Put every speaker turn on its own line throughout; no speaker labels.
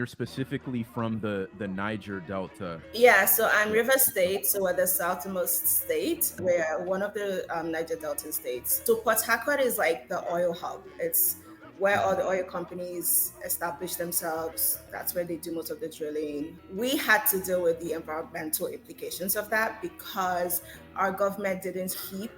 You're specifically from the Niger Delta.
Yeah, so I'm River State, so we're the southernmost state. We're one of the Niger Delta states. So Port Harcourt is like the oil hub. It's where all the oil companies establish themselves. That's where they do most of the drilling. We had to deal with the environmental implications of that because our government didn't keep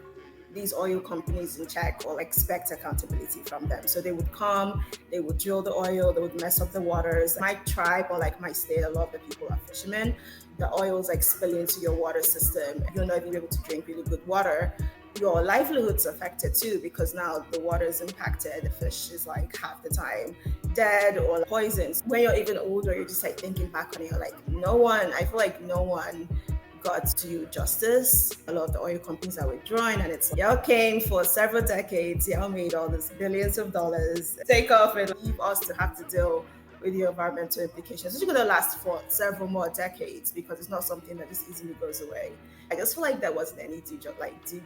these oil companies in check or expect accountability from them. So they would come, they would drill the oil, they would mess up the waters. My tribe or like my state, a lot of the people are fishermen. The oil is like spilling into your water system. You're not even able to drink really good water. Your livelihood's affected too because now the water is impacted. The fish is like half the time dead or poisoned. When you're even older, you're just like thinking back on it, you're like, I feel like no one got to do justice. A lot of the oil companies are withdrawing, and it's y'all came for several decades, y'all made all this billions of dollars, take off and leave us to have to deal with the environmental implications. It's going to last for several more decades because it's not something that just easily goes away. I just feel like there wasn't any due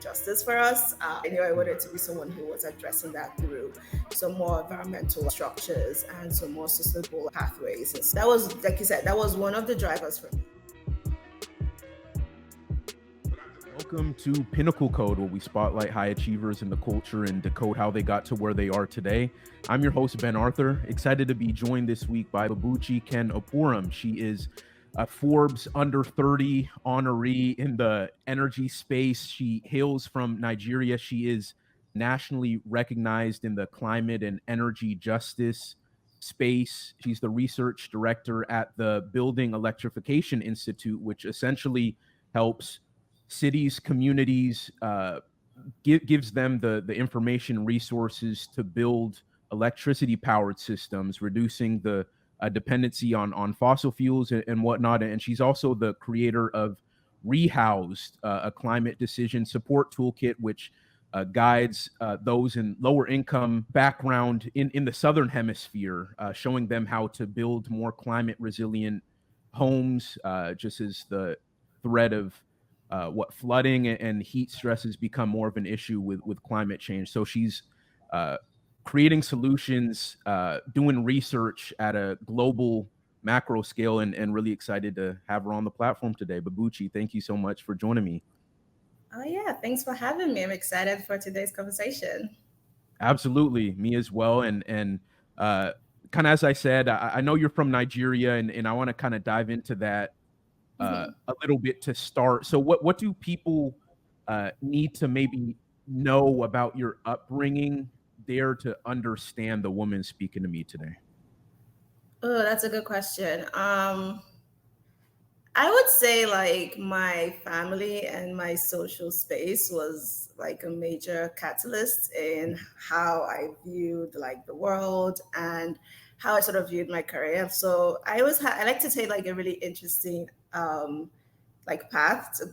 justice for us. Anyway, I wanted to be someone who was addressing that through some more environmental structures and some more sustainable pathways. And so that was, like you said, that was one of the drivers for me.
Welcome to Pinnacle Code, where we spotlight high achievers in the culture and decode how they got to where they are today. I'm your host, Ben Arthur, excited to be joined this week by Bobuchi Ken-Opurum. She is a Forbes under 30 honoree in the energy space. She hails from Nigeria. She is nationally recognized in the climate and energy justice space. She's the research director at the Building Electrification Institute, which essentially helps cities, communities, gives them the information resources to build electricity powered systems, reducing the dependency on fossil fuels and whatnot. And she's also the creator of Rehoused, a climate decision support toolkit, which guides those in lower income background in the Southern Hemisphere, showing them how to build more climate resilient homes, just as the threat of flooding and heat stress has become more of an issue with climate change. So she's creating solutions, doing research at a global macro scale, and really excited to have her on the platform today. Bobuchi, thank you so much for joining me.
Oh yeah, thanks for having me. I'm excited for today's conversation.
Absolutely, me as well. And kind of as I said, I know you're from Nigeria, and I want to kind of dive into that a little bit to start. So what do people need to maybe know about your upbringing there to understand the woman speaking to me today?
Oh, that's a good question. I would say like my family and my social space was like a major catalyst in how I viewed like the world and how I sort of viewed my career. So I like to take like a really interesting like path to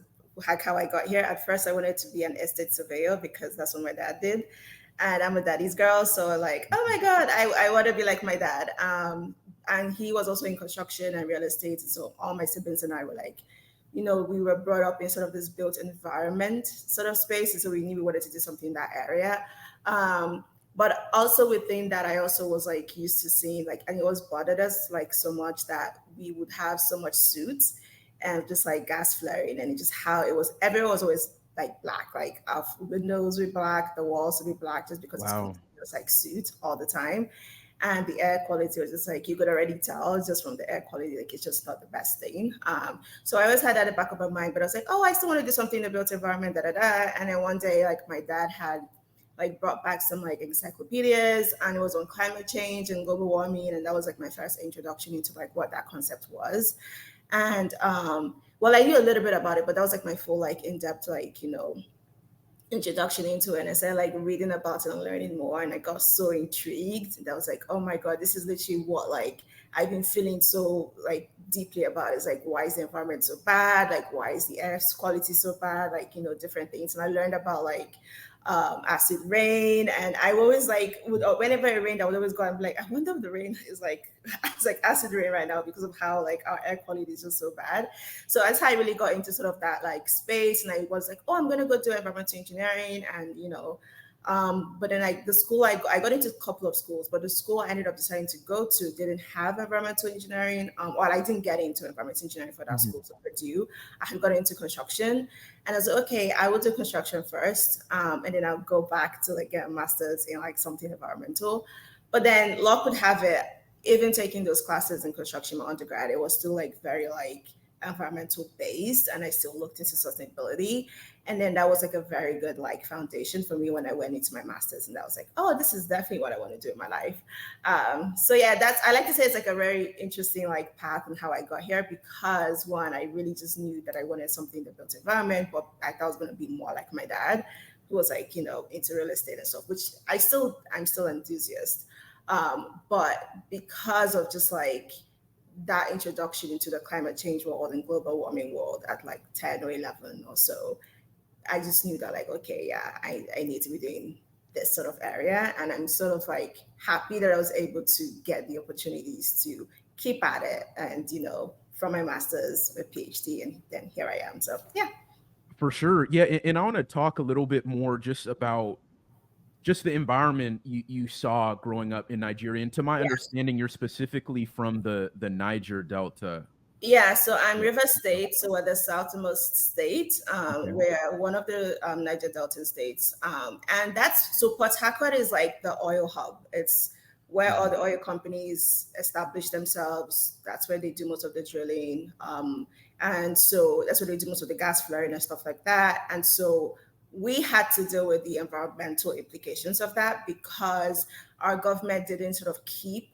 like how I got here. At first, I wanted to be an estate surveyor because that's what my dad did, and I'm a daddy's girl, so like, oh my god, I want to be like my dad. And he was also in construction and real estate, so all my siblings and I were like, we were brought up in sort of this built environment sort of space, and so we knew we wanted to do something in that area. But also within that, I also was like used to seeing like, and it was bothered us like so much that we would have so much suits and just like gas flaring, and it just how it was. Everyone was always like black, like our windows were black, the walls would be black, just because it's
Wow.
continuous like suit all the time. And the air quality was just like you could already tell just from the air quality, like it's just not the best thing. So I always had that in the back of my mind, but I was like, oh, I still want to do something in the built environment, da da da. And then one day, like my dad had like brought back some like encyclopedias, and it was on climate change and global warming, and that was like my first introduction into like what that concept was. And well, I knew a little bit about it, but that was like my full like in-depth like introduction into it. And I started like reading about it and learning more, and I got so intrigued. And I was like, oh my god, this is literally what like I've been feeling so like deeply about. It's like, why is the environment so bad? Like, why is the air quality so bad? Like, different things. And I learned about like acid rain, and I always like whenever it rained, I would always go and be like, I wonder if the rain is like it's like acid rain right now because of how like our air quality is just so bad. So that's how I really got into sort of that like space, and I was like, oh, I'm gonna go do environmental engineering, and But then the school I got into a couple of schools, but the school I ended up deciding to go to didn't have environmental engineering. Well, I didn't get into environmental engineering for that
Mhm.
school to Purdue. I had got into construction, and I was like, okay, I will do construction first, and then I'll go back to like get a master's in like something environmental. But then luck would have it, even taking those classes in construction, my undergrad, it was still like very like environmental based, and I still looked into sustainability. And then that was like a very good like foundation for me when I went into my master's, and I was like, oh, this is definitely what I want to do in my life. So yeah, that's, I like to say it's like a very interesting like path and how I got here, because one, I really just knew that I wanted something that built environment, but I thought I was going to be more like my dad, who was like, into real estate and stuff, which I'm still an enthusiast. But because of just like that introduction into the climate change world and global warming world at like 10 or 11 or so, I just knew that like, okay, yeah, I need to be doing this sort of area. And I'm sort of like happy that I was able to get the opportunities to keep at it. And, from my master's, a PhD, and then here I am. So yeah.
For sure. Yeah, and I want to talk a little bit more just about just the environment you saw growing up in Nigeria. And to my
Yeah.
understanding, you're specifically from the Niger Delta.
Yeah, so I'm
Yeah.
River State, so we're the southernmost state.
Okay.
We're one of the Niger Delta states, and that's so Port Harcourt is like the oil hub. It's where all
Mhm.
the oil companies establish themselves. That's where they do most of the drilling, and so that's where they do most of the gas flaring and stuff like that. And so we had to deal with the environmental implications of that, because our government didn't sort of keep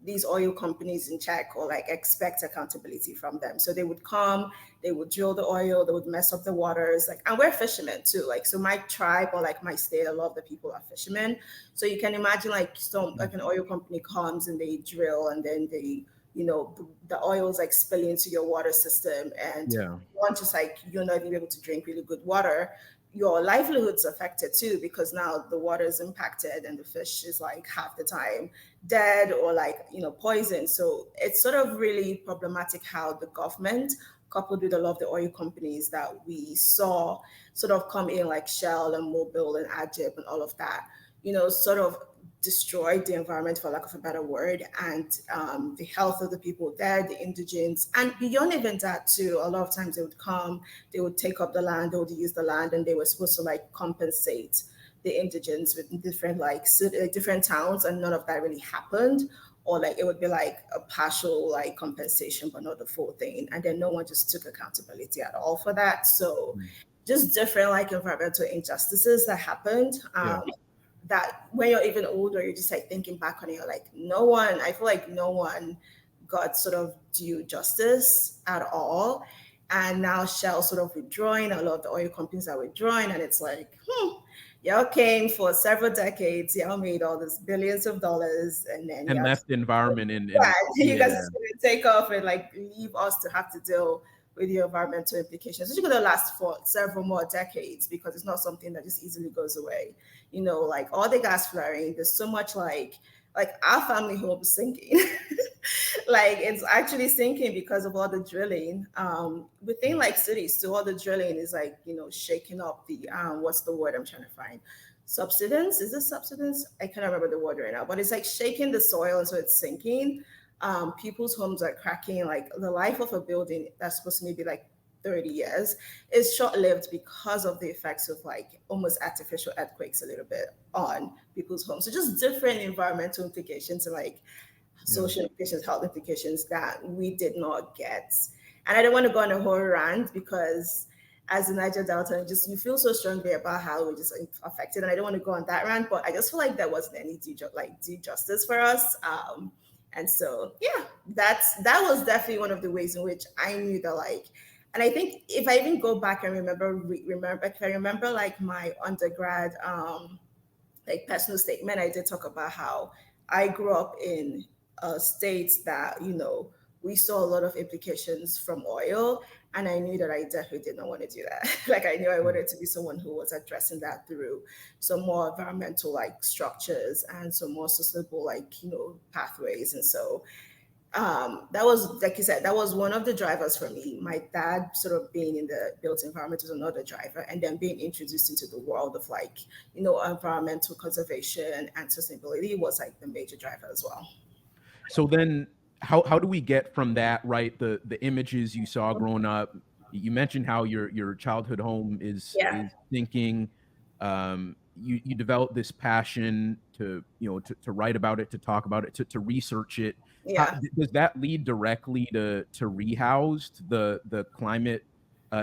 these oil companies in check or like expect accountability from them. So they would come, they would drill the oil, they would mess up the waters. Like, and we're fishermen too. Like, so my tribe or like my state, a lot of the people are fishermen. So you can imagine like like an oil company comes and they drill, and then they, the oil is like spilling into your water system, and
Yeah.
one just like you're not even able to drink really good water. Your livelihood's affected too, because now the water is impacted and the fish is like half the time dead or like poisoned. So it's sort of really problematic how the government, coupled with a lot of the oil companies that we saw sort of come in, like Shell and Mobil and Ajib and all of that, sort of destroyed the environment, for lack of a better word, and the health of the people there, the indigents, and beyond even that too. A lot of times they would come, they would take up the land, they would use the land, and they were supposed to like compensate the indigents with different like different towns, and none of that really happened. Or like it would be like a partial like compensation but not the full thing, and then no one just took accountability at all for that. So
Mm.
just different like environmental injustices that happened,
Yeah.
that when you're even older, you're just like thinking back on it, you're like, no one, I feel like no one got sort of due justice at all. And now Shell sort of withdrawing, a lot of the oil companies are withdrawing, and it's like, y'all came for several decades, y'all made all this billions of dollars, and then
And
y'all
left
just,
the environment
yeah,
and
you guys
yeah.
just gonna take off and like leave us to have to deal with the environmental implications, which are going to last for several more decades, because it's not something that just easily goes away. Like all the gas flaring, there's so much like our family home is sinking. Like it's actually sinking because of all the drilling. Within like cities, so all the drilling is like, shaking up the what's the word I'm trying to find? Subsidence? Is it subsidence? I can't remember the word right now, but it's like shaking the soil, and so it's sinking. People's homes are cracking. Like the life of a building that's supposed to maybe like 30 years is short-lived because of the effects of like almost artificial earthquakes a little bit on people's homes. So just different environmental implications and like
Yeah.
social implications, health implications that we did not get. And I don't want to go on a whole rant, because as a Niger Delta, just you feel so strongly about how we're just affected. And I don't want to go on that rant, but I just feel like there wasn't any due justice for us. And so yeah, that was definitely one of the ways in which I knew that like, and I think if I even go back and if I remember like my undergrad like personal statement, I did talk about how I grew up in a state that, we saw a lot of implications from oil. And I knew that I definitely did not want to do that. Like I knew I wanted to be someone who was addressing that through some more environmental like structures and some more sustainable like, pathways. And so That was, like you said, that was one of the drivers for me. My dad sort of being in the built environment was another driver, and then being introduced into the world of like, environmental conservation and sustainability was like the major driver as well.
So then how do we get from that, right? The images you saw growing up, you mentioned how your childhood home
Yeah.
is thinking, you developed this passion to, to write about it, to talk about it, to research it. How
Yeah.
does that lead directly to Rehoused, the climate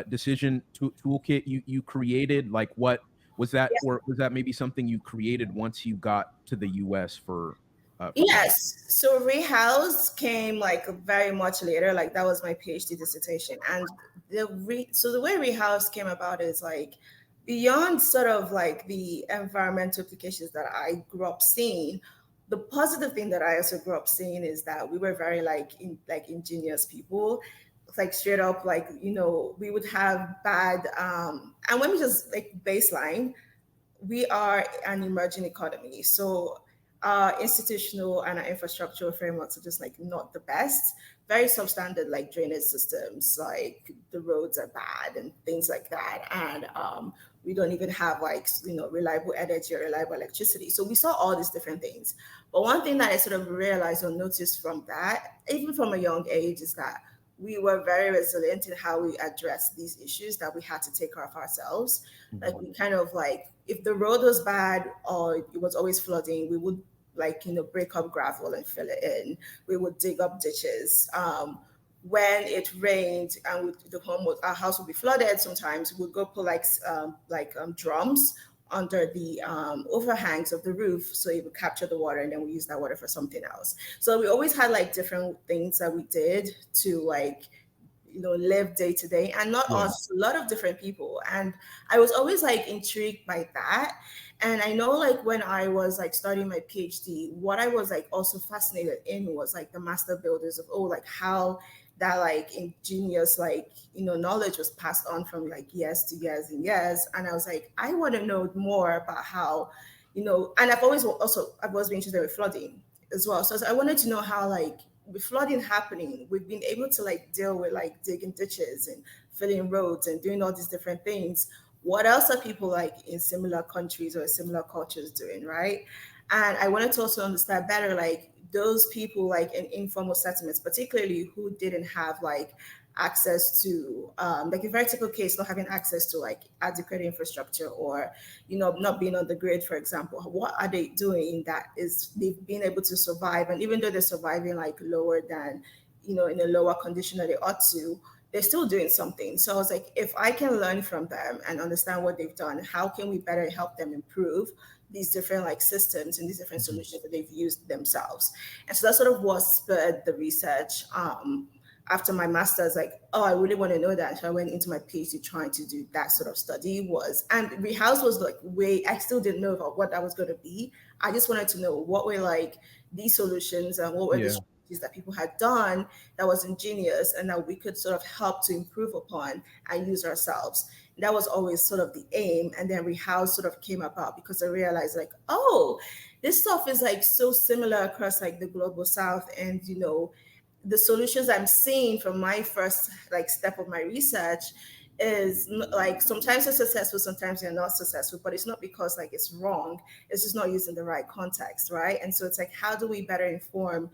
decision toolkit you created? Like, what was that, or was that maybe something you created once you got to the US for college?
Yes. So Rehouse came like very much later. Like that was my PhD dissertation. And so the way Rehouse came about is like beyond sort of like the environmental implications that I grew up seeing. The positive thing that I also grew up seeing is that we were very like ingenious people. Like straight up, like, we would have bad and let me just like baseline, we are an emerging economy. So our institutional and our infrastructural frameworks are just like not the best. Very substandard, like drainage systems, like the roads are bad and things like that. And we don't even have like, reliable energy or reliable electricity. So we saw all these different things. But one thing that I sort of realized or noticed from that, even from a young age, is that we were very resilient in how we addressed these issues that we had to take care of ourselves. Like
Mhm.
we kind of like, if the road was bad or it was always flooding, we would like, break up gravel and fill it in. We would dig up ditches. When it rained and our house would be flooded, sometimes we'd go put drums under the overhangs of the roof so it would capture the water, and then we use that water for something else. So we always had like different things that we did to like, live day to day, and not
Yeah.
us, a lot of different people. And I was always like intrigued by that. And I know like when I was like studying my PhD, what I was like also fascinated in was like the master builders of, like how that like ingenious like, knowledge was passed on from like years to years and years. And I was like, I want to know more about how, and I've always been interested with flooding as well. So I wanted to know how like with flooding happening, we've been able to like deal with like digging ditches and filling roads and doing all these different things. What else are people like in similar countries or similar cultures doing, right? And I wanted to also understand better like those people like in informal settlements, particularly who didn't have like access to like a very typical case, not having access to like adequate infrastructure, or not being on the grid, for example. What are they doing that is they've been able to survive, and even though they're surviving like lower than, in a lower condition that they ought to, they're still doing something. So I was like, if I can learn from them and understand what they've done, how can we better help them improve these different like systems and these different
Mhm.
solutions that they've used themselves? And so that's sort of what spurred the research. After my master's, like, oh, I really want to know that. So I went into my PhD trying to do that sort of study. And Rehouse was like way, I still didn't know about what that was going to be. I just wanted to know what were like these solutions and what were the
Yeah.
strategies that people had done that was ingenious and that we could sort of help to improve upon and use ourselves. And that was always sort of the aim. And then Rehouse sort of came about because I realized like, oh, this stuff is like so similar across like the global south. And the solutions I'm seeing from my first like step of my research is like sometimes they're successful, sometimes they're not successful, but it's not because like it's wrong. It's just not used in the right context, right? And so it's like, how do we better inform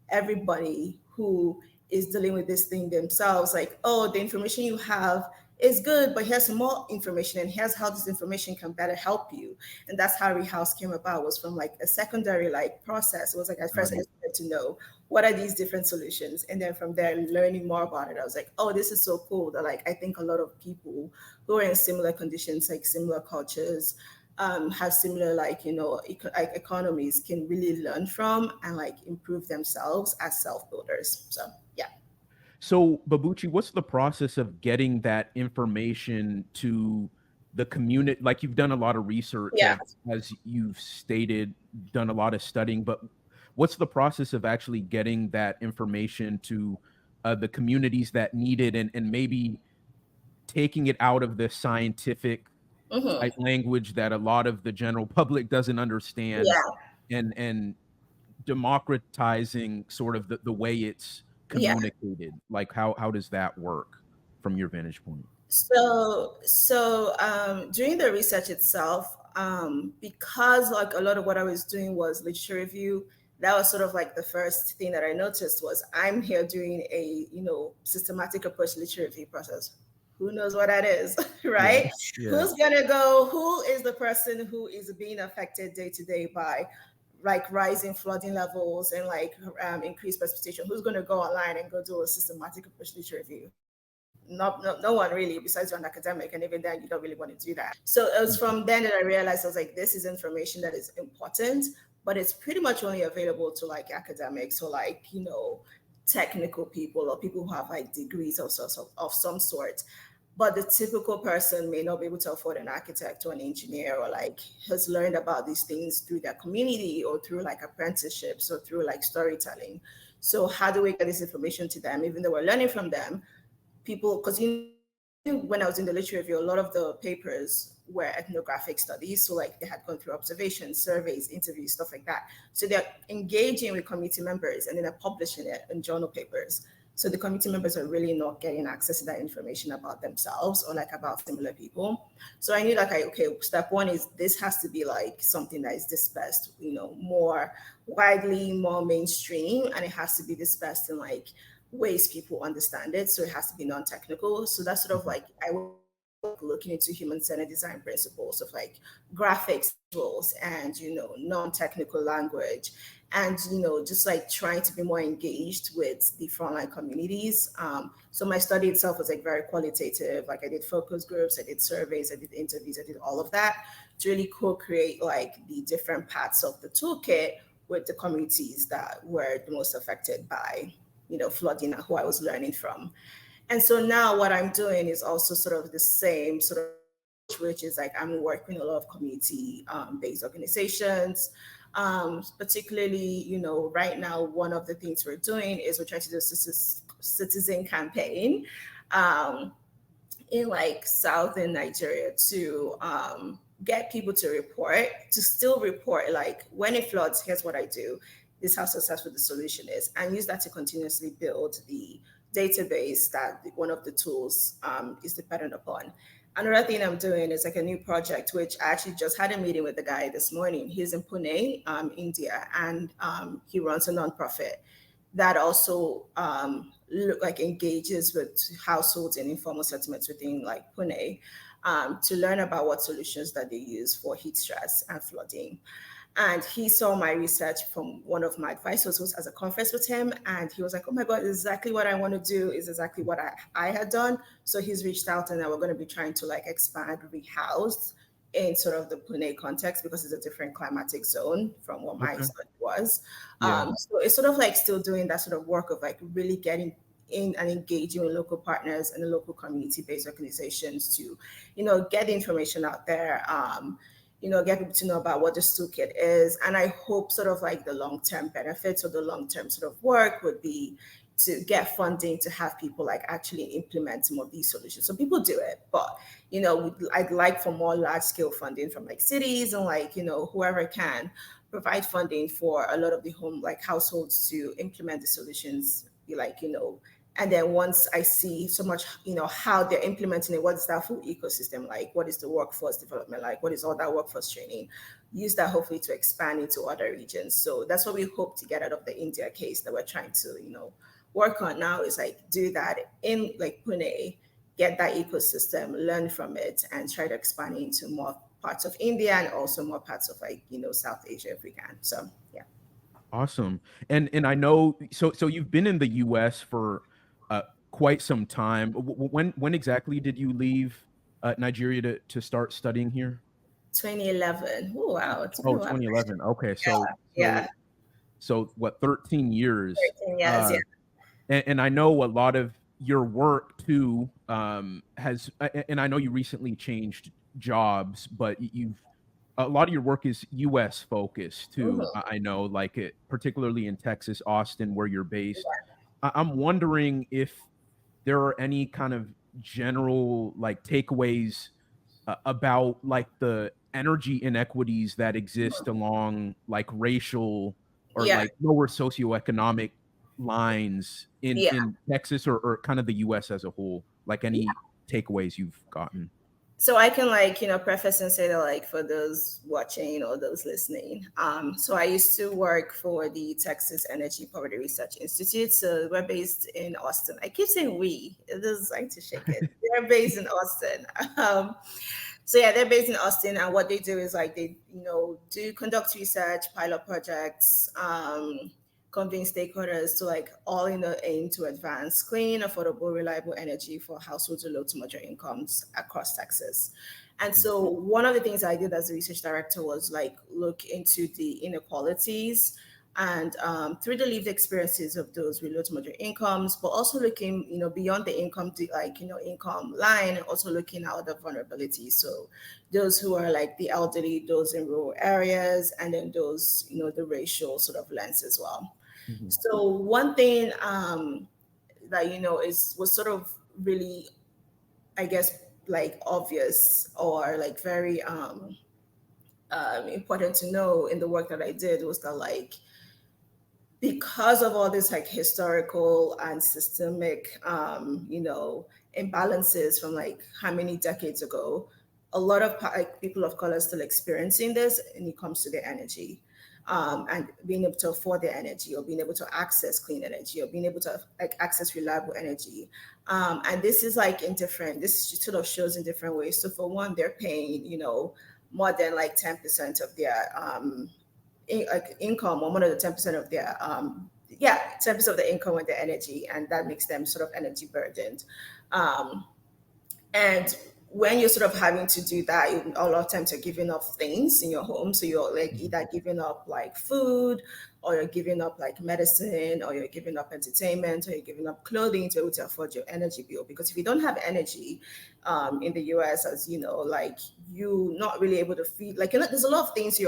everybody who is dealing with this thing themselves? Like, oh, the information you have is good, but here's some more information, and here's how this information can better help you. And that's how Rehouse came about, was from like a secondary like process. It was like at first I
Got
just
it.
wanted to know what are these different solutions, and then from there learning more about it, I was like, oh, this is so cool that like I think a lot of people who are in similar conditions, like similar cultures, have similar like like economies, can really learn from and like improve themselves as self builders. So yeah.
So, Babuchi, what's the process of getting that information to the community? Like, you've done a lot of research,
Yeah.
as you've stated, done a lot of studying, but what's the process of actually getting that information to the communities that need it, and maybe taking it out of the scientific
Hmm.
type language that a lot of the general public doesn't understand,
Yeah.
and democratizing sort of the way it's
Yeah.
communicated? Like how does that work from your vantage point?
During the research itself, because like a lot of what I was doing was literature review, that was sort of like the first thing that I noticed was I'm here doing a systematic approach literature review process. Who knows what that is,
Yeah.
right?
Yeah.
Who's gonna go? Who is the person who is being affected day to day by like rising flooding levels and like increased precipitation? Who's gonna go online and go do a systematic approach literature review? No one really, besides you're an academic, and even then you don't really want to do that. So it was
Mhm.
from then that I realized I was like, this is information that is important, but it's pretty much only available to like academics or like technical people or people who have like degrees of some sort. But the typical person may not be able to afford an architect or an engineer, or like has learned about these things through their community or through like apprenticeships or through like storytelling. So how do we get this information to them, even though we're learning from them? People, because when I was in the literature review, a lot of the papers were ethnographic studies. So like they had gone through observations, surveys, interviews, stuff like that. So they're engaging with community members and then they're publishing it in journal papers. So the community members are really not getting access to that information about themselves or like about similar people. So I knew like, okay, step one is this has to be like something that is dispersed, more widely, more mainstream, and it has to be dispersed in like ways people understand it. So it has to be non-technical. So that's sort of
Mhm.
like I was looking into human-centered design principles of like graphics, visuals, and non-technical language, and just like trying to be more engaged with the frontline communities. So my study itself was like very qualitative. Like I did focus groups, I did surveys, I did interviews, I did all of that to really co-create like the different parts of the toolkit with the communities that were the most affected by flooding, who I was learning from. And so now what I'm doing is also sort of the same sort of, which is like I'm working with a lot of community based organizations. Particularly, right now, one of the things we're doing is we're trying to do a citizen campaign in like southern Nigeria to get people to still report, like when it floods, here's what I do, this is how successful the solution is, and use that to continuously build the database that one of the tools is dependent upon. Another thing I'm doing is like a new project, which I actually just had a meeting with the guy this morning. He's in Pune, India, and he runs a nonprofit that also like engages with households and informal settlements within like Pune to learn about what solutions that they use for heat stress and flooding. And he saw my research from one of my advisors who was at a conference with him. And he was like, oh my God, exactly what I want to do is exactly what I had done. So he's reached out and now we're going to be trying to like expand, rehouse in sort of the Pune context because it's a different climatic zone from what my
Okay.
study was.
Yeah.
So it's sort of like still doing that sort of work of like really getting in and engaging with local partners and the local community-based organizations to, get the information out there, get people to know about what the toolkit is. And I hope sort of like the long-term benefits or the long-term sort of work would be to get funding to have people like actually implement some of these solutions. So people do it, but I'd like for more large-scale funding from like cities and like whoever can provide funding for a lot of the home like households to implement the solutions. Be like and then once I see so much, how they're implementing it, what is that full ecosystem like? What is the workforce development like? What is all that workforce training? Use that hopefully to expand into other regions. So that's what we hope to get out of the India case that we're trying to, work on now is like do that in like Pune, get that ecosystem, learn from it, and try to expand into more parts of India and also more parts of like, South Asia if we can. So yeah.
Awesome. And I know so you've been in the US for uh quite some time. When exactly did you leave Nigeria to start studying here?
2011. Oh wow, it's been
Oh,
a while.
2011. Okay. So
Yeah.
what, 13 years.
13 years, yeah.
And I know a lot of your work too has and I know you recently changed jobs, but you've a lot of your work is US focused too.
Mhm.
I know, like it particularly in Texas, Austin, where you're based. I'm wondering if there are any kind of general like takeaways about like the energy inequities that exist along like racial or like lower socioeconomic lines
Yeah.
in Texas or kind of the US as a whole? Like any takeaways you've gotten?
So I can like, preface and say that like for those watching or those listening. So I used to work for the Texas Energy Poverty Research Institute. So we're based in Austin. I keep saying we, it is like to shake it. They're based in Austin. So yeah, they're based in Austin, and what they do is like they, do conduct research, pilot projects, convince stakeholders to like all in the aim to advance clean, affordable, reliable energy for households with low to moderate incomes across Texas. And so one of the things I did as a research director was like look into the inequalities and through the lived experiences of those with low to moderate incomes, but also looking, beyond the income, to like, income line, also looking at other vulnerabilities. So those who are like the elderly, those in rural areas, and then those, the racial sort of lens as well.
Mhm.
So one thing that was sort of really, I guess, like obvious or like very important to know in the work that I did was that like because of all this like historical and systemic imbalances from like how many decades ago, a lot of like people of color are still experiencing this when it comes to their energy, and being able to afford their energy or being able to access clean energy or being able to like access reliable energy. And this is like in different, this sort of shows in different ways. So for one, they're paying more than like 10% of their like income, or more than the 10% of their 10% of the income and their energy, and that makes them sort of energy burdened. um, and when you're sort of having to do that, a lot of times you're giving up things in your home. So you're like either giving up like food, or you're giving up like medicine, or you're giving up entertainment, or you're giving up clothing to be able to afford your energy bill. Because if you don't have energy, in the US, as you know, like you not really able to feed, like there's a lot of things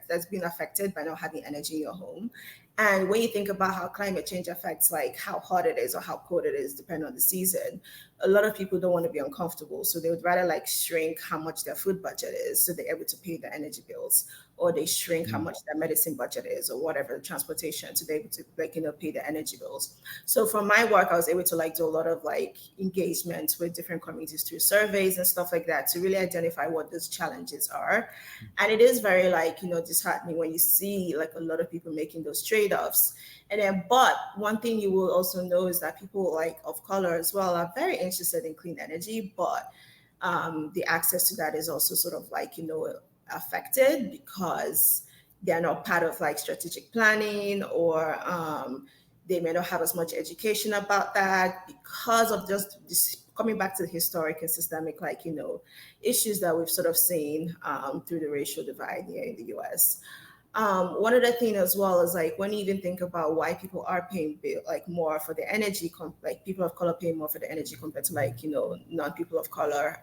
that's been affected by not having energy in your home. And when you think about how climate change affects like how hot it is or how cold it is, depending on the season, a lot of people don't want to be uncomfortable. So they would rather like shrink how much their food budget is so they're able to pay their energy bills, or they shrink how much their medicine budget is, or whatever, transportation, to be able to like, pay their energy bills. So from my work, I was able to like do a lot of like engagement with different communities through surveys and stuff like that to really identify what those challenges are. And it is very like, disheartening when you see like a lot of people making those trade-offs. And then, but one thing you will also know is that people like of color as well are very interested in clean energy, but the access to that is also sort of like, affected because they're not part of like strategic planning, or they may not have as much education about that because of just this, coming back to the historic and systemic like issues that we've sort of seen through the racial divide here in the US. One other thing as well is like when you even think about why people are paying like more for the energy, like people of color paying more for the energy compared to like non-people of color.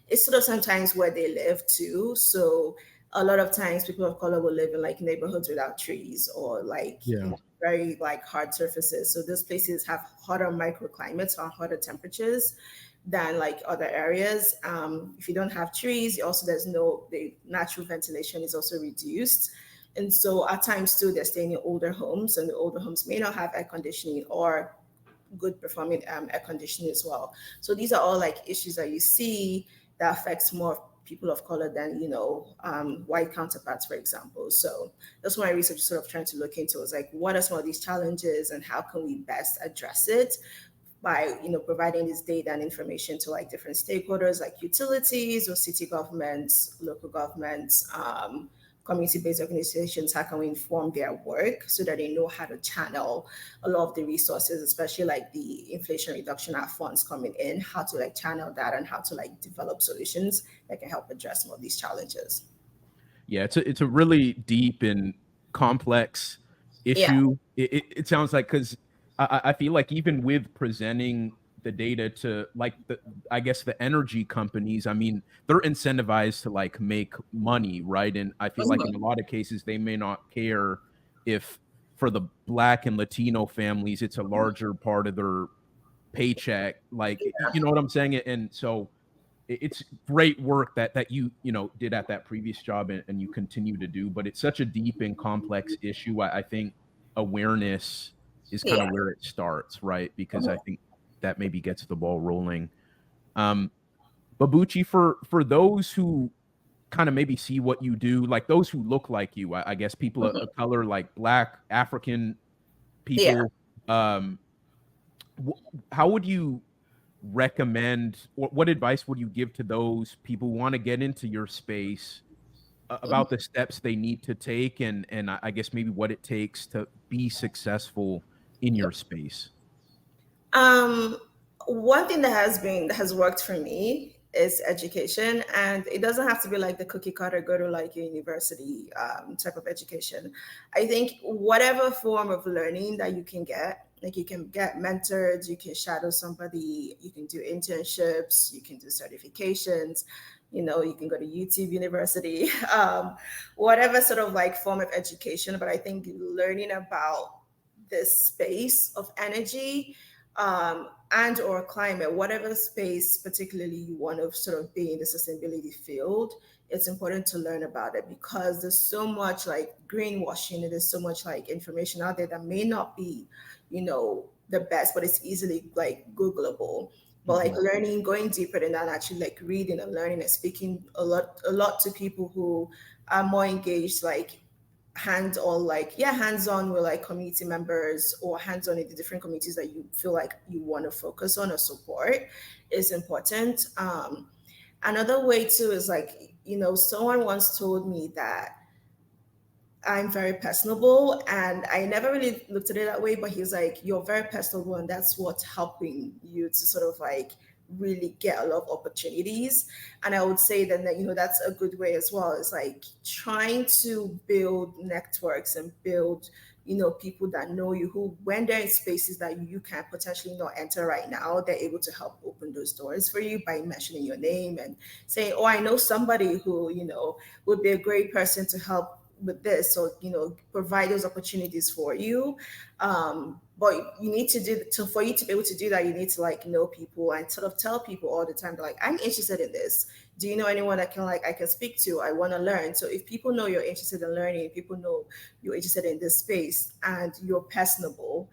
It's sort of sometimes where they live too. So a lot of times people of color will live in like neighborhoods without trees, or like
Yeah.
very like hard surfaces. So those places have hotter microclimates or hotter temperatures than like other areas. If you don't have trees, also the natural ventilation is also reduced. And so at times too, they're staying in older homes, and the older homes may not have air conditioning or good performing air conditioning as well. So these are all like issues that you see that affects more people of color than white counterparts, for example. So that's what my research is sort of trying to look into, is like what are some of these challenges and how can we best address it by providing this data and information to like different stakeholders like utilities or city governments, local governments, community-based organizations. How can we inform their work so that they know how to channel a lot of the resources, especially like the Inflation Reduction Act funds coming in, how to like channel that and how to like develop solutions that can help address some of these challenges.
Yeah, it's a really deep and complex
Yeah.
issue. It sounds like, because I feel like even with presenting the data to like I guess the energy companies, I mean, they're incentivized to like make money, right? And I feel like in a lot of cases they may not care if for the Black and Latino families it's a larger part of their paycheck, like you know what I'm saying? And so it's great work that you did at that previous job, and you continue to do, but it's such a deep and complex issue. I think awareness is kind
Yeah.
of where it starts, right? Because I
Mhm.
think that maybe gets the ball rolling. um Babuchi, for those who kind of maybe see what you do, like those who look like you, I guess people of
Mhm.
color, like Black, African
Yeah.
people, um how would you recommend, or what advice would you give to those people who want to get into your space, about the steps they need to take, and I guess maybe what it takes to be successful in your space?
Um, One thing that has worked for me is education, and it doesn't have to be like the cookie cutter, go to like a university type of education. I think whatever form of learning that you can get, like you can get mentored, you can shadow somebody, you can do internships, you can do certifications. You can go to YouTube University, whatever sort of like form of education. But I think learning about this space of energy and or climate, whatever space particularly you want to sort of be in the sustainability field, it's important to learn about it because there's so much like greenwashing and there's so much like information out there that may not be, the best, but it's easily like Googleable. But like
Mhm.
learning, going deeper than that, actually like reading and learning and speaking a lot to people who are more engaged, like hands on with like community members or hands on in the different communities that you feel like you want to focus on or support is important. Another way too is like, someone once told me that I'm very personable, and I never really looked at it that way, but he was like, you're very personable, and that's what's helping you to sort of like really get a lot of opportunities. And I would say then that, that's a good way as well. It's like trying to build networks and build, people that know you, who, when they're in spaces that you can potentially not enter right now, they're able to help open those doors for you by mentioning your name and saying, oh, I know somebody who, would be a great person to help with this, so provide those opportunities for you. But you need to do to for you to be able to do that, you need to like know people and sort of tell people all the time, like, I'm interested in this. Do you know anyone that I can speak to? I want to learn. So if people know you're interested in learning, if people know you're interested in this space and you're personable,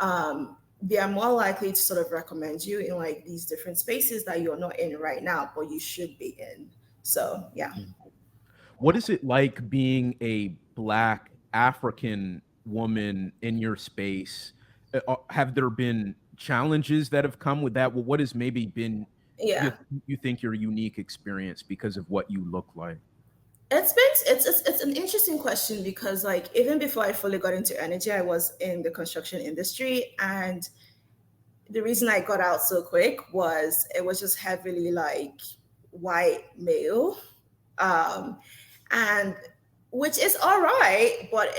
they are more likely to sort of recommend you in like these different spaces that you're not in right now, but you should be in. So yeah.
What is it like being a Black African woman in your space? Have there been challenges that have come with that? Well, what has maybe been you,
Yeah.
you think your unique experience because of what you look like?
It's an interesting question because like even before I fully got into energy, I was in the construction industry, and the reason I got out so quick was it was just heavily like white male, um, and which is all right, but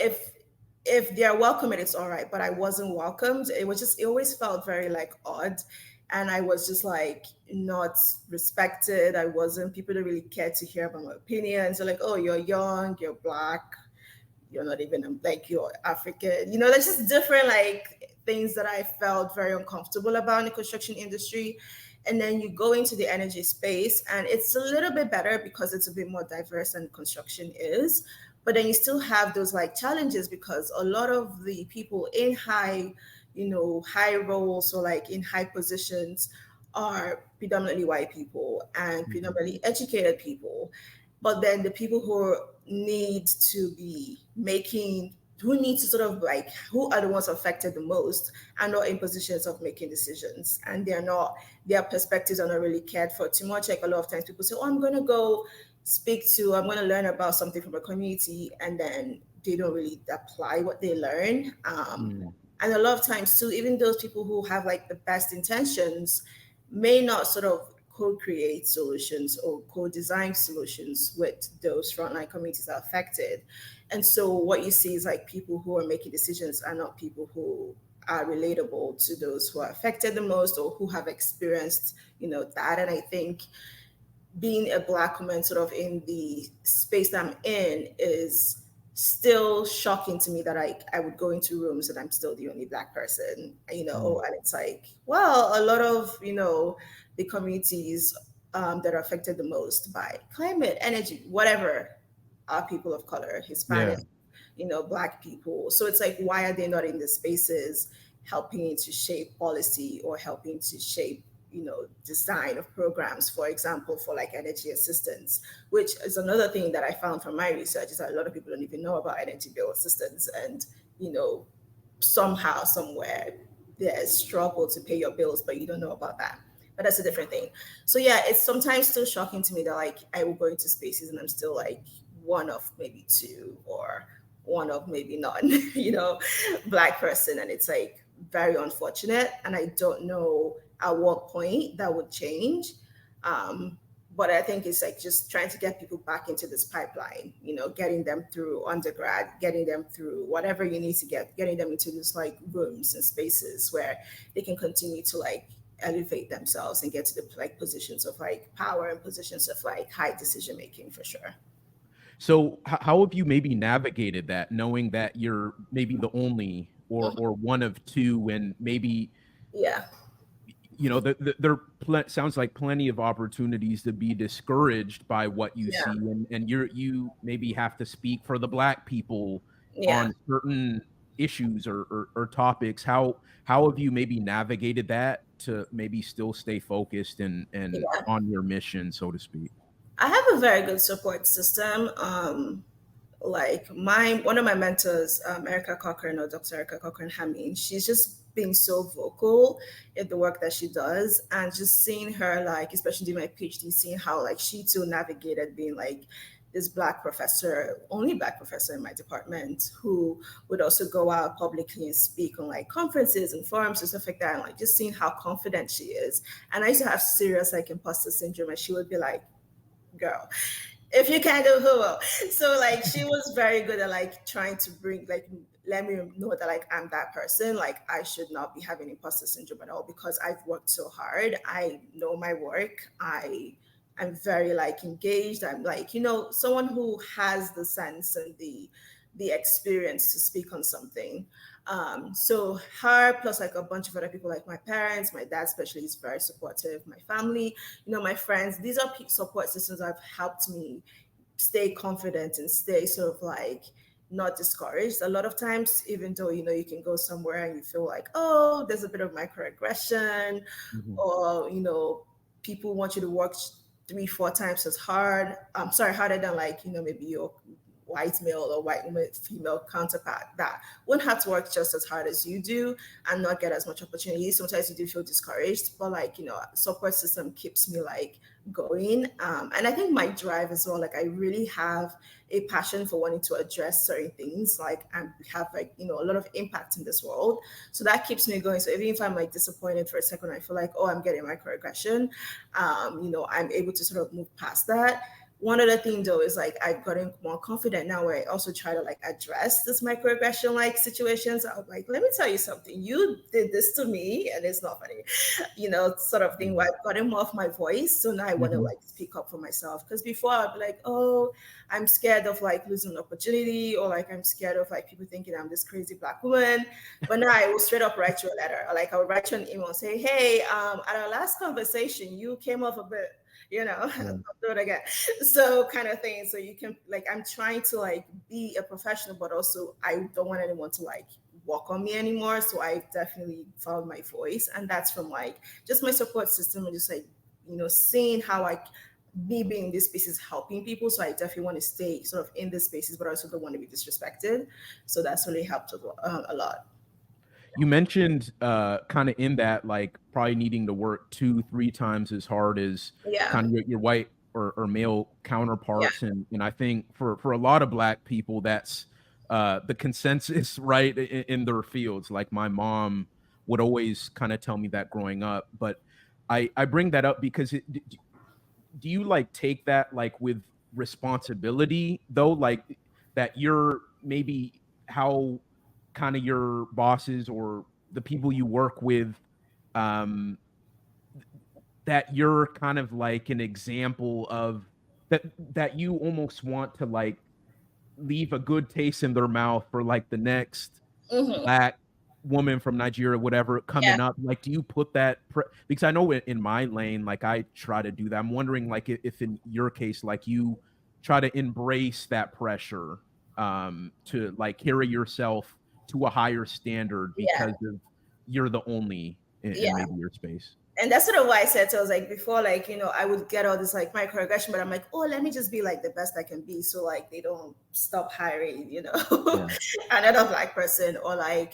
if they're welcoming, it's all right. But I wasn't welcomed. It always felt very like odd, and I was just like not respected. I wasn't. People don't really care to hear about my opinions. They're like, oh, you're young, you're Black, you're not even like you're African. There's just different like things that I felt very uncomfortable about in the construction industry. And then you go into the energy space, and it's a little bit better because it's a bit more diverse than construction is. But then you still have those like challenges because a lot of the people in high roles or like in high positions are predominantly white people and
Mhm.
predominantly educated people. But then the people need to be making who need to sort of like who are the ones affected the most and not in positions of making decisions, and their perspectives are not really cared for too much. Like a lot of times people say, oh, I'm going to learn about something from a community, and then they don't really apply what they learn.
Mm.
And a lot of times too, even those people who have like the best intentions may not sort of co-create solutions or co-design solutions with those frontline communities that are affected. And so what you see is like people who are making decisions are not people who are relatable to those who are affected the most or who have experienced, that. And I think being a Black woman sort of in the space that I'm in is still shocking to me that I would go into rooms and I'm still the only Black person,
Mm.
and it's like, well, a lot of, the communities that are affected the most by climate, energy, whatever, are people of color,
Yeah.
Hispanic, Black people. So it's like, why are they not in the spaces helping to shape policy or helping to shape, design of programs, for example, for like energy assistance, which is another thing that I found from my research is that a lot of people don't even know about energy bill assistance. And, you know, somehow, somewhere, there's struggle to pay your bills, but you don't know about that. But that's a different thing. So yeah, it's sometimes still shocking to me that like I will go into spaces and I'm still like one of maybe two or one of maybe none, Black person. And it's like very unfortunate. And I don't know at what point that would change. Um, but I think it's like just trying to get people back into this pipeline, getting them through undergrad, getting them through whatever you need to getting them into these like rooms and spaces where they can continue to like elevate themselves and get to the like positions of like power and positions of like high decision making for sure.
So how have you maybe navigated that, knowing that you're maybe the only or one of two, and maybe
Yeah.
sounds like plenty of opportunities to be discouraged by what you
Yeah.
see, and you maybe have to speak for the Black people
Yeah.
on certain issues or topics. How have you maybe navigated that to maybe still stay focused and
Yeah.
on your mission, so to speak?
I have a very good support system. Like my one of my mentors, Erica Cochran or Dr. Erica Cochran Hamin, she's just been so vocal in the work that she does, and just seeing her like, especially doing my PhD, seeing how like she too navigated being like this Black professor, only Black professor in my department, who would also go out publicly and speak on like conferences and forums and stuff like that, and like just seeing how confident she is. And I used to have serious like imposter syndrome, and she would be like, girl, if you can't do who will. So like she was very good at like trying to bring like let me know that like I'm that person. Like I should not be having imposter syndrome at all because I've worked so hard. I know my work. I'm very like engaged. I'm like, someone who has the sense and the experience to speak on something. So her plus like a bunch of other people, like my parents, my dad especially is very supportive, my family, my friends. These are support systems that have helped me stay confident and stay sort of like not discouraged. A lot of times, even though you can go somewhere and you feel like, oh, there's a bit of microaggression,
Mhm.
or people want you to work 3-4 times as hard. I'm sorry, harder than like maybe your white male or white female counterpart that won't have to work just as hard as you do and not get as much opportunity. Sometimes you do feel discouraged, but like support system keeps me like going. And I think my drive as well, like I really have a passion for wanting to address certain things, like and have like a lot of impact in this world. So that keeps me going. So even if I'm like disappointed for a second, I feel like, oh, I'm getting microaggression, I'm able to sort of move past that. One other thing though is like I've gotten more confident now where I also try to like address this microaggression like situations. I'm like, let me tell you something. You did this to me and it's not funny, sort of thing where I've gotten more of my voice. So now I want to
Mhm.
like speak up for myself. Because before I'd be like, oh, I'm scared of like losing an opportunity, or like I'm scared of like people thinking I'm this crazy Black woman. But now I will straight up write you a letter. Or like I would write you an email and say, hey, at our last conversation, you came off a bit,
Yeah.
I'll do it again. So kind of thing. So you can like I'm trying to like be a professional, but also I don't want anyone to like walk on me anymore. So I definitely found my voice. And that's from like just my support system and just like, seeing how like me being in this space is helping people. So I definitely want to stay sort of in this spaces, but I also don't want to be disrespected. So that's really helped a lot.
You mentioned kind of in that, like probably needing to work 2-3 times as hard as
Yeah.
kind of your white or male
Yeah.
counterparts, and I think for a lot of Black people that's the consensus, right, in their fields. Like my mom would always kind of tell me that growing up, but I bring that up because do you like take that like with responsibility though, like that you're maybe how kind of your bosses or the people you work with, um that you're kind of like an example of that you almost want to like leave a good taste in their mouth for like the next
Hmm.
Black woman from Nigeria, whatever,
Yeah.
coming up, like, do you put that because I know in my lane, like, I try to do that. I'm wondering, like, if in your case, like, you try to embrace that pressure to like carry yourself to a higher standard
Yeah.
because of you're the only in
Yeah.
maybe your space.
And that's sort of why I said, so I was like, before, like, I would get all this like microaggression, but I'm like, oh, let me just be like the best I can be. So like they don't stop hiring,
Yeah.
another black person, or like,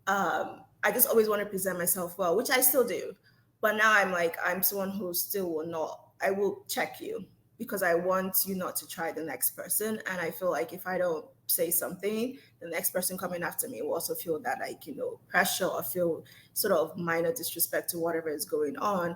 I just always want to present myself well, which I still do. But now I'm like, I'm someone who still will not, I will check you because I want you not to try the next person. And I feel like if I don't say something, the next person coming after me will also feel that, like, pressure, or feel sort of minor disrespect to whatever is going on.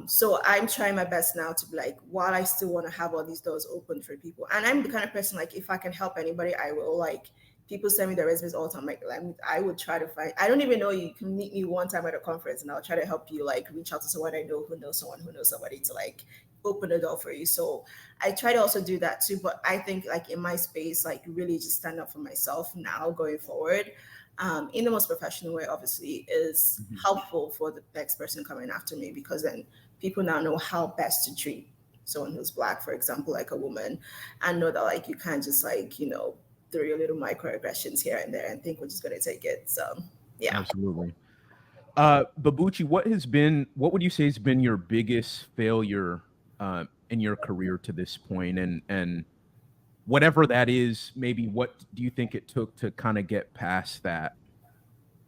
So I'm trying my best now to be like, while I still want to have all these doors open for people. And I'm the kind of person, like, if I can help anybody, I will. Like, people send me their resumes all the time. Like, I would try to find, I don't even know, you can meet me one time at a conference and I'll try to help you, like, reach out to someone I know who knows someone who knows somebody to, like, open the door for you. So I try to also do that too. But I think, like, in my space, like, really just stand up for myself now going forward, in the most professional way, obviously, is helpful for the next person coming after me, because then people now know how best to treat someone who's black, for example, like a woman, and know that, like, you can't just, like, throw your little microaggressions here and there and think we're just going to take it. So, yeah.
Absolutely. Bobuchi, what would you say has been your biggest failure in your career to this point? And whatever that is, maybe what do you think it took to kind of get past that?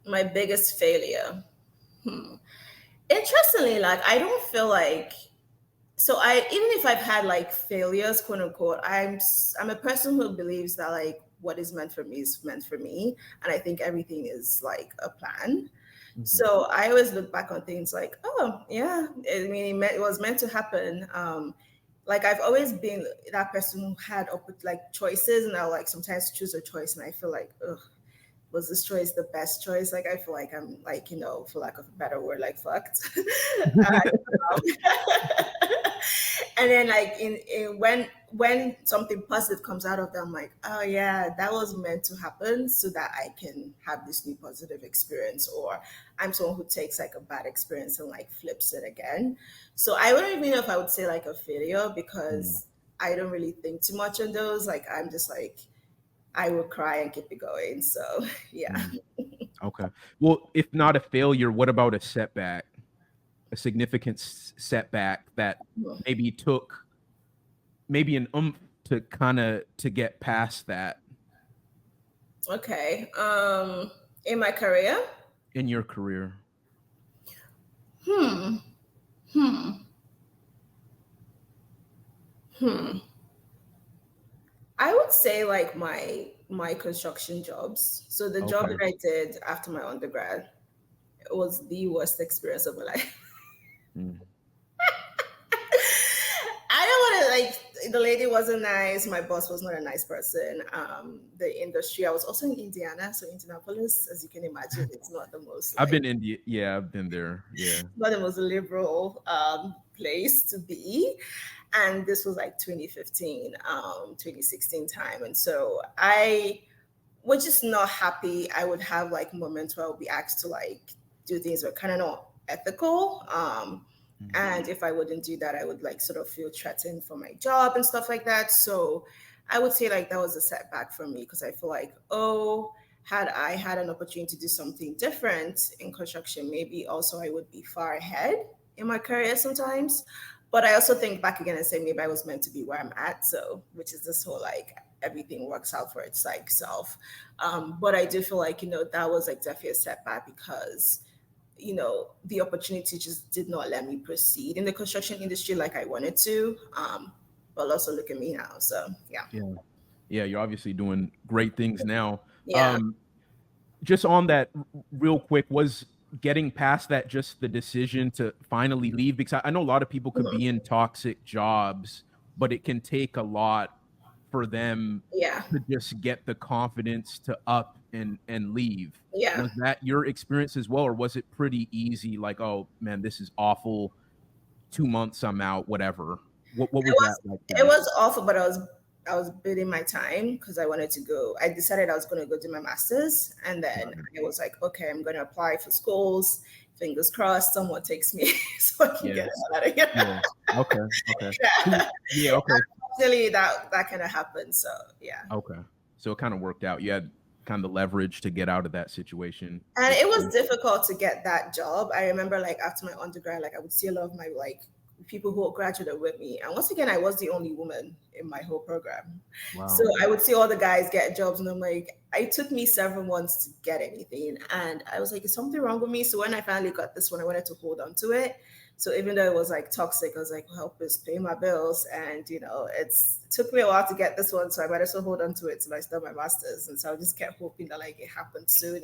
My biggest failure. Interestingly, like, I don't feel like, so even if I've had like failures, quote unquote, I'm a person who believes that, like, what is meant for me is meant for me, and I think everything is like a plan. So I always look back on things like, oh yeah, I mean, it was meant to happen. Like, I've always been that person who had like choices, and I'll, like, sometimes choose a choice and I feel like, ugh, was this choice the best choice? Like, I feel like I'm, like, for lack of a better word, like, fucked. And then, like, in when something positive comes out of them, I'm like, oh yeah, that was meant to happen so that I can have this new positive experience. Or I'm someone who takes, like, a bad experience and, like, flips it again. So I wouldn't even know if I would say, like, a failure, because I don't really think too much on those. Like, I'm just like, I will cry and keep it going. So yeah.
Okay. Well, if not a failure, what about a setback? A significant setback that maybe took an to kind of to get past that
Okay. In my career.
in your career.
I would say, like, my construction jobs. So the job that I did after my undergrad, it was the worst experience of my life. I don't want to, like, the lady wasn't nice. My boss was not a nice person. The industry, I was also in Indiana. So Indianapolis, as you can imagine, it's not the most,
I've
like,
been yeah, I've been there. Yeah.
not the most liberal place to be. And this was like 2015, 2016 time. And so I was just not happy. I would have, like, moments where I would be asked to, like, do things that were kind of not ethical. And if I wouldn't do that, I would, like, sort of feel threatened for my job and stuff like that. So I would say, like, that was a setback for me, because I feel like, oh, had I had an opportunity to do something different in construction, maybe also I would be far ahead in my career sometimes. But I also think back again and say, maybe I was meant to be where I'm at. So, which is this whole, like, everything works out for its, like, self. But I do feel like, that was, like, definitely a setback, because the opportunity just did not let me proceed in the construction industry like I wanted to. But also look at me now. So
Yeah, you're obviously doing great things now.
yeah.
Just on that real quick, was getting past that just the decision to finally leave? Because I know a lot of people could be in toxic jobs, but it can take a lot for them
Yeah.
to just get the confidence to up and leave.
Yeah.
Was that your experience as well, or was it pretty easy? Like, oh man, this is awful. 2 months, I'm out. Whatever. What was that like?
It was awful, but I was I was bidding my time because I wanted to go. I decided I was going to go do my master's, and then I was like, okay, I'm going to apply for schools. Fingers crossed, someone takes me so I can get
Yes.
out of here.
Yeah. Okay. Okay.
Yeah.
Yeah. Okay.
Unfortunately, that kind of happened. So yeah.
Okay. So it kind of worked out. You had kind of the leverage to get out of that situation.
And it was difficult to get that job. I remember like after my undergrad, like I would see a lot of my like people who graduated with me. And once again, I was the only woman in my whole program.
Wow.
So I would see all the guys get jobs and I'm like, it took me several months to get anything. And I was like, is something wrong with me? So when I finally got this one, I wanted to hold on to it. So even though it was like toxic, I was like, help is pay my bills. And, you know, it took me a while to get this one. So I might as well hold on to it till I start my master's. And so I just kept hoping that like it happened soon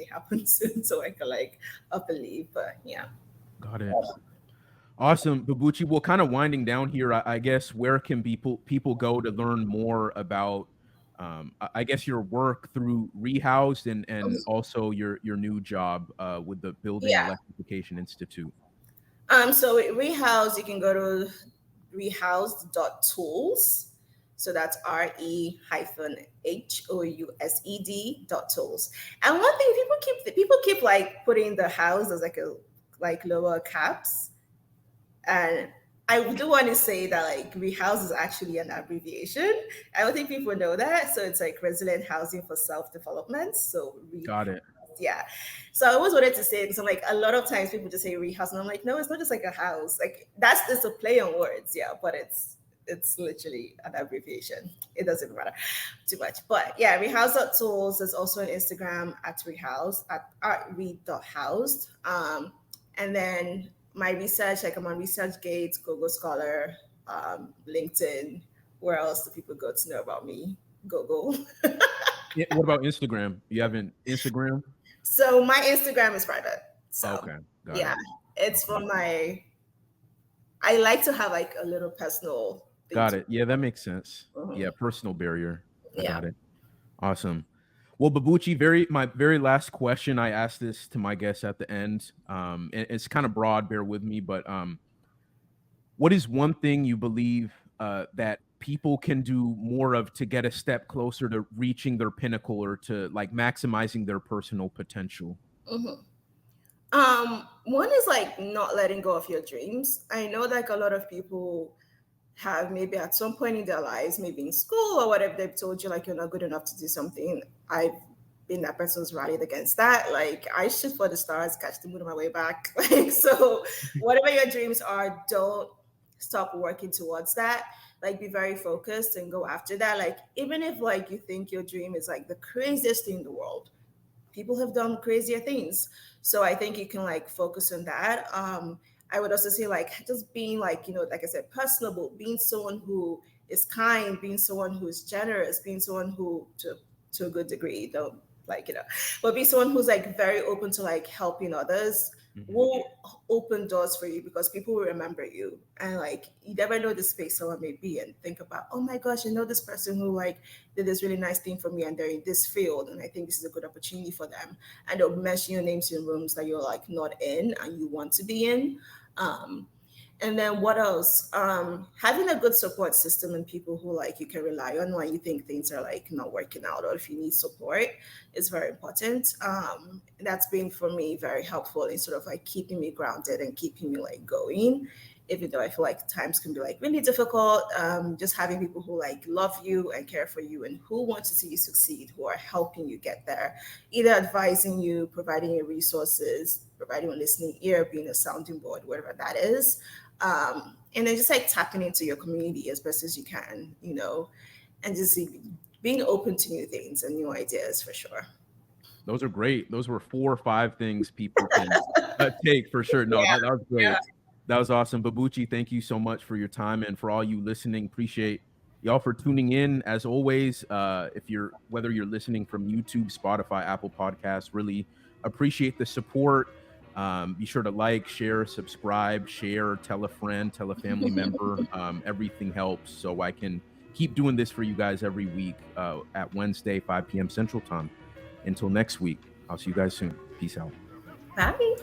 so I could like up and leave. But yeah.
Got it. Awesome. Bobuchi, well, kind of winding down here, I guess, where can people go to learn more about, I guess, your work through Rehoused and also your new job with the Building Electrification Institute?
So with Rehoused, you can go to rehoused.tools. So that's RE-HOUSED.tools. And one thing people keep like putting the house as like lower caps. And I do want to say that like Rehouse is actually an abbreviation. I don't think people know that. So it's like resilient housing for self-development. So
Got it.
Yeah. So I always wanted to say it because I'm like a lot of times people just say rehouse and I'm like, no, it's not just like a house. Like that's just a play on words, yeah, but it's literally an abbreviation. It doesn't matter too much. But yeah, rehouse.tools. There's also an Instagram at rehouse at read.housed. And then my research, like I'm on ResearchGate, Google Scholar, LinkedIn. Where else do people go to know about me? Google.
Yeah, what about Instagram? You have an Instagram?
So my Instagram is private. So
okay.
Got it's from my. I like to have like a little personal.
Got it. Yeah, that makes sense. Yeah, personal barrier. I got it. Awesome. Well, Bobuchi, my very last question. I asked this to my guests at the end. And it's kind of broad. Bear with me, but what is one thing you believe that people can do more of to get a step closer to reaching their pinnacle or to like maximizing their personal potential?
One is like not letting go of your dreams. I know like a lot of people have maybe at some point in their lives, maybe in school or whatever, they've told you like you're not good enough to do something. I've been that person who's rallied against that. Like I shoot for the stars, catch the moon on my way back. Like so, whatever your dreams are, don't stop working towards that. Like be very focused and go after that. Like even if like you think your dream is like the craziest thing in the world, people have done crazier things. So I think you can like focus on that. I would also say like just being like, you know, like I said, personable, being someone who is kind, being someone who is generous, being someone who to a good degree, don't like, you know, but be someone who's like very open to like helping others will open doors for you because people will remember you. And like you never know the space someone may be and think about, oh my gosh, I know this person who like did this really nice thing for me and they're in this field and I think this is a good opportunity for them. And they'll mention your names in rooms that you're like not in and you want to be in. And then what else? Having a good support system and people who like you can rely on when you think things are like not working out or if you need support is very important. That's been for me very helpful in sort of like keeping me grounded and keeping me like going. Even though I feel like times can be like really difficult, just having people who like love you and care for you and who want to see you succeed, who are helping you get there, either advising you, providing you resources, providing a listening ear, being a sounding board, whatever that is. And then just like tapping into your community as best as you can, you know, and just being open to new things and new ideas for sure.
Those are great. Those were 4 or 5 things people can take for sure. No, that was great. That was awesome. Bobuchi, thank you so much for your time and for all you listening. Appreciate y'all for tuning in. As always, whether you're listening from YouTube, Spotify, Apple Podcasts, really appreciate the support. Be sure to like, share, subscribe, share, tell a friend, tell a family member. Everything helps so I can keep doing this for you guys every week at Wednesday, 5 p.m. Central Time. Until next week, I'll see you guys soon. Peace out.
Bye.